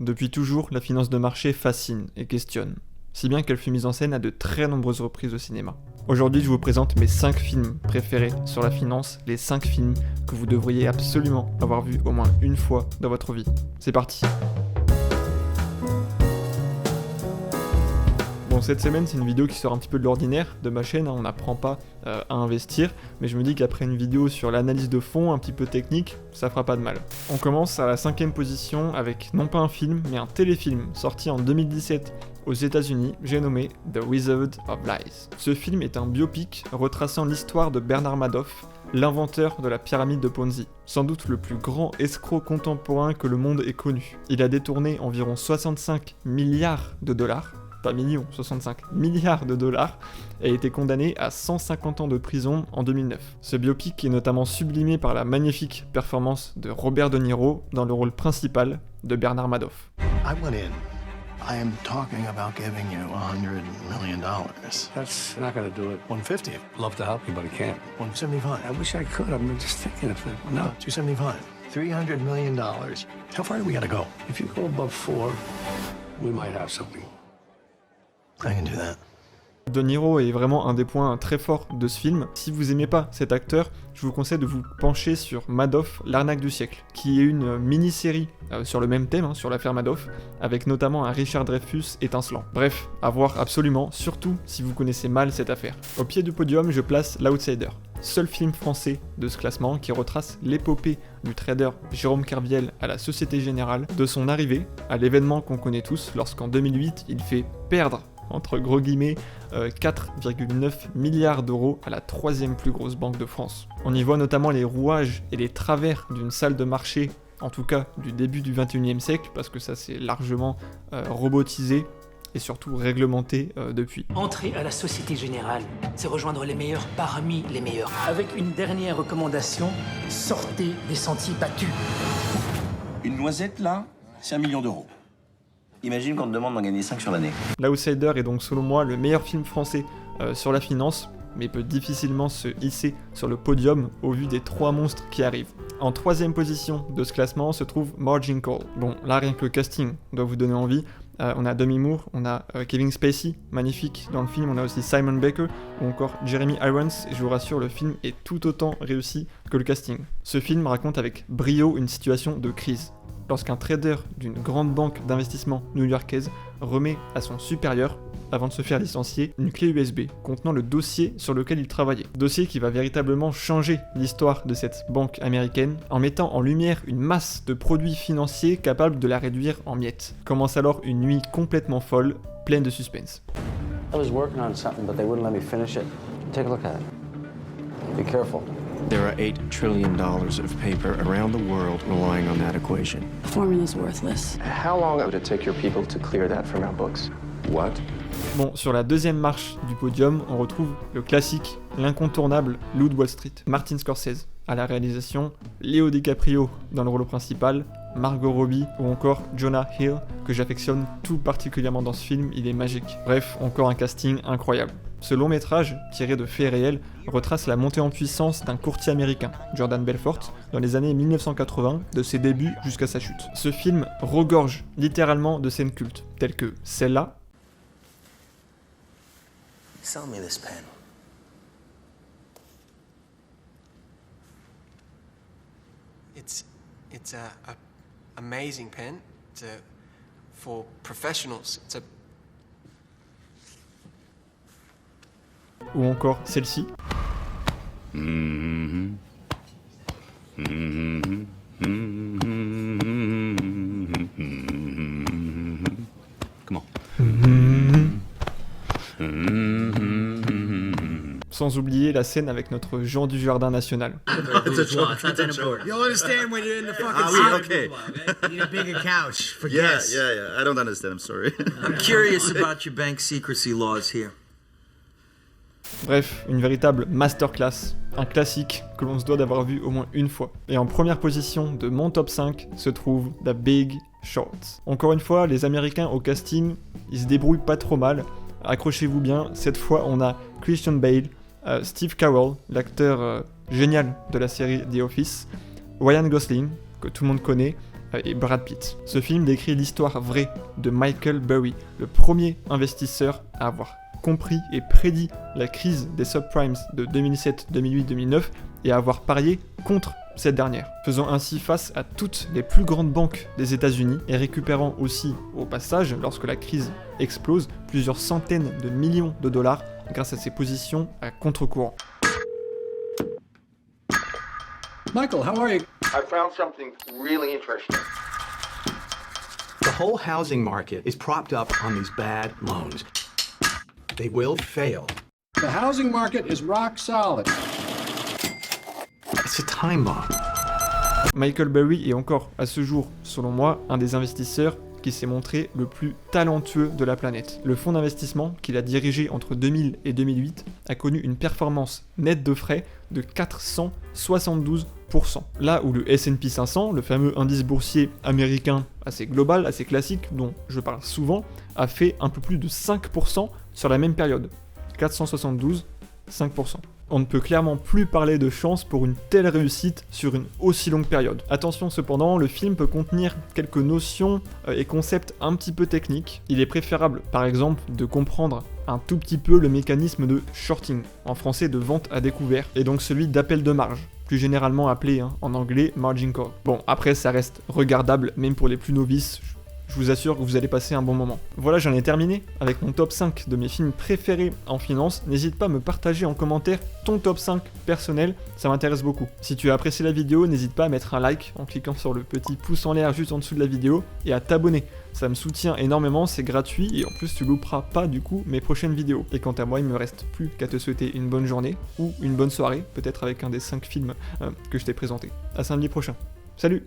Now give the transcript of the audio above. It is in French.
Depuis toujours, la finance de marché fascine et questionne, si bien qu'elle fut mise en scène à de très nombreuses reprises au cinéma. Aujourd'hui, je vous présente mes 5 films préférés sur la finance, les 5 films que vous devriez absolument avoir vus au moins une fois dans votre vie. C'est parti. Bon, cette semaine, c'est une vidéo qui sort un petit peu de l'ordinaire de ma chaîne, on n'apprend pas à investir, mais je me dis qu'après une vidéo sur l'analyse de fond, un petit peu technique, ça fera pas de mal. On commence à la 5ème position avec non pas un film, mais un téléfilm sorti en 2017 aux États-Unis, j'ai nommé The Wizard of Lies. Ce film est un biopic retraçant l'histoire de Bernard Madoff, l'inventeur de la pyramide de Ponzi, sans doute le plus grand escroc contemporain que le monde ait connu. Il a détourné environ 65 milliards de dollars, pas millions, 65 milliards de dollars, et a été condamné à 150 ans de prison en 2009. Ce biopic est notamment sublimé par la magnifique performance de Robert De Niro dans le rôle principal de Bernard Madoff. I am talking about giving you $100 million. That's not going to do it. 150. Love to help you, but I can't. 175. I wish I could. I'm just thinking of it. No, 275. $300 million. How far do we got to go? If you go above 4, we might have something. I can do that. De Niro est vraiment un des points très forts de ce film. Si vous aimez pas cet acteur, je vous conseille de vous pencher sur Madoff, l'arnaque du siècle, qui est une mini-série sur le même thème, sur l'affaire Madoff, avec notamment un Richard Dreyfus étincelant. Bref, à voir absolument, surtout si vous connaissez mal cette affaire. Au pied du podium, je place L'Outsider, seul film français de ce classement qui retrace l'épopée du trader Jérôme Kerviel à la Société Générale, de son arrivée à l'événement qu'on connaît tous lorsqu'en 2008 il fait perdre entre gros guillemets 4,9 milliards d'euros à la 3e plus grosse banque de France. On y voit notamment les rouages et les travers d'une salle de marché, en tout cas du début du 21e siècle, parce que ça s'est largement robotisé et surtout réglementé depuis. Entrer à la Société Générale, c'est rejoindre les meilleurs parmi les meilleurs. Avec une dernière recommandation, sortez des sentiers battus. Une noisette là, c'est 1 million d'euros. Imagine qu'on te demande d'en gagner 5 sur l'année. L'Outsider est donc selon moi le meilleur film français sur la finance, mais peut difficilement se hisser sur le podium au vu des 3 monstres qui arrivent. En 3ème position de ce classement se trouve Margin Call. Bon, là rien que le casting doit vous donner envie. On a Demi Moore, on a Kevin Spacey, magnifique dans le film, on a aussi Simon Baker ou encore Jeremy Irons, et je vous rassure, le film est tout autant réussi que le casting. Ce film raconte avec brio une situation de crise. Lorsqu'un trader d'une grande banque d'investissement new-yorkaise remet à son supérieur, avant de se faire licencier, une clé USB contenant le dossier sur lequel il travaillait. Dossier qui va véritablement changer l'histoire de cette banque américaine en mettant en lumière une masse de produits financiers capables de la réduire en miettes. Commence alors une nuit complètement folle, pleine de suspense. I was working on something, but they wouldn't let me finish it. Take a look at it. Be careful. There are $8 trillion of paper around the world relying on that equation. The formula's worthless. How long would it take your people to clear that from our books? What? Bon, sur la 2e marche du podium, on retrouve le classique, l'incontournable Loup de Wall Street, Martin Scorsese. À la réalisation, Leo DiCaprio dans le rôle principal, Margot Robbie ou encore Jonah Hill, que j'affectionne tout particulièrement dans ce film, il est magique. Bref, encore un casting incroyable. Ce long métrage, tiré de faits réels, retrace la montée en puissance d'un courtier américain, Jordan Belfort, dans les années 1980, de ses débuts jusqu'à sa chute. Ce film regorge littéralement de scènes cultes, telles que celle-là. Sell me this pen. It's a amazing pen. For professionals. Ou encore celle-ci. Come on. Sans oublier la scène avec notre Jean Dujardin national. It's a joke. It's a joke. You'll understand when you're in the fucking Okay. You need a bigger couch for Yeah, guests. yeah. I don't understand. I'm sorry. I'm curious about your bank secrecy laws here. Bref, une véritable masterclass, un classique que l'on se doit d'avoir vu au moins une fois. Et en première position de mon top 5 se trouve The Big Short. Encore une fois, les Américains au casting, ils se débrouillent pas trop mal. Accrochez-vous bien, cette fois on a Christian Bale, Steve Carell, l'acteur génial de la série The Office, Ryan Gosling, que tout le monde connaît, et Brad Pitt. Ce film décrit l'histoire vraie de Michael Burry, le premier investisseur à avoir compris et prédit la crise des subprimes de 2007, 2008, 2009 et à avoir parié contre cette dernière, faisant ainsi face à toutes les plus grandes banques des États-Unis et récupérant aussi au passage, lorsque la crise explose, plusieurs centaines de millions de dollars grâce à ses positions à contre-courant. Michael, how are you? I found something really interesting. The whole housing market is propped up on these bad loans. They will fail. The housing market is rock solid. It's a time bomb. Michael Burry est encore, à ce jour, selon moi, un des investisseurs qui s'est montré le plus talentueux de la planète. Le fonds d'investissement qu'il a dirigé entre 2000 et 2008 a connu une performance nette de frais de 472%. Là où le S&P 500, le fameux indice boursier américain assez global, assez classique, dont je parle souvent, a fait un peu plus de 5% sur la même période. 472, 5%. On ne peut clairement plus parler de chance pour une telle réussite sur une aussi longue période. Attention cependant, le film peut contenir quelques notions et concepts un petit peu techniques. Il est préférable, par exemple, de comprendre un tout petit peu le mécanisme de shorting, en français de vente à découvert, et donc celui d'appel de marge, plus généralement appelé en anglais margin call. Bon, après ça reste regardable, même pour les plus novices. Je vous assure que vous allez passer un bon moment. Voilà, j'en ai terminé avec mon top 5 de mes films préférés en finance. N'hésite pas à me partager en commentaire ton top 5 personnel, ça m'intéresse beaucoup. Si tu as apprécié la vidéo, n'hésite pas à mettre un like en cliquant sur le petit pouce en l'air juste en dessous de la vidéo et à t'abonner. Ça me soutient énormément, c'est gratuit et en plus tu louperas pas du coup mes prochaines vidéos. Et quant à moi, il me reste plus qu'à te souhaiter une bonne journée ou une bonne soirée, peut-être avec un des 5 films que je t'ai présenté. À samedi prochain. Salut.